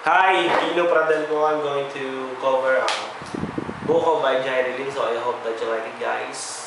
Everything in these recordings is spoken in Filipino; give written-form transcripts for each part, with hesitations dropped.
Hi, Dino Pradel po. I'm going to cover Buko by Jairylin, so I hope that you like it, guys.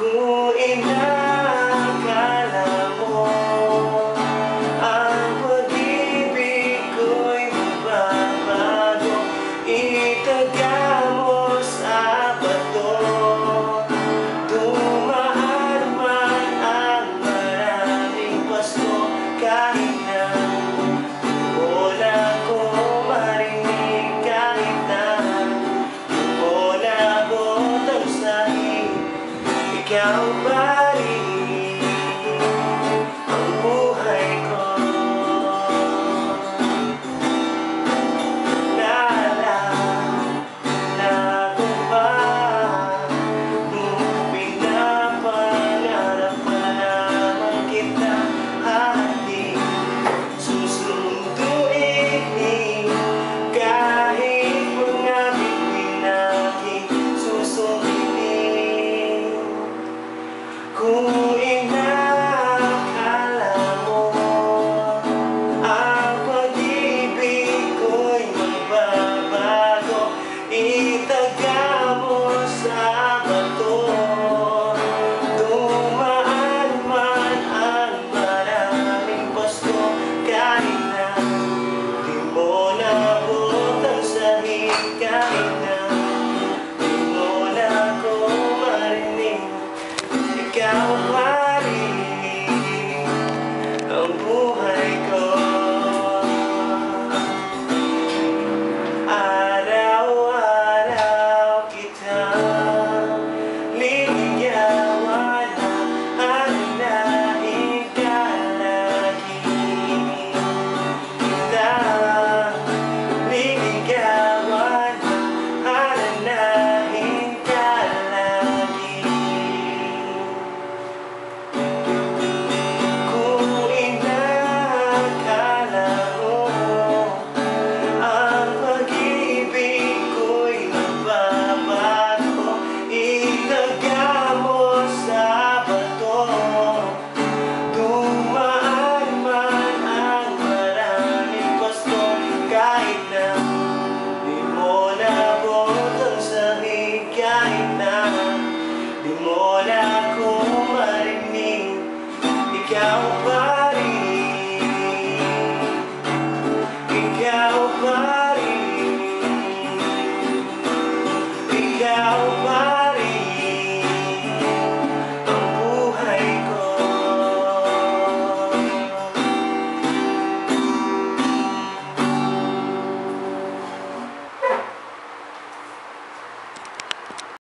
Kung inakala mo ang pag-ibig ko'y magbabago, itaga mo sa bato. Dumaan man ang maraming pasko, kahit na wala ko marinig, kahit na wala ko tangsahin. Ikaw ba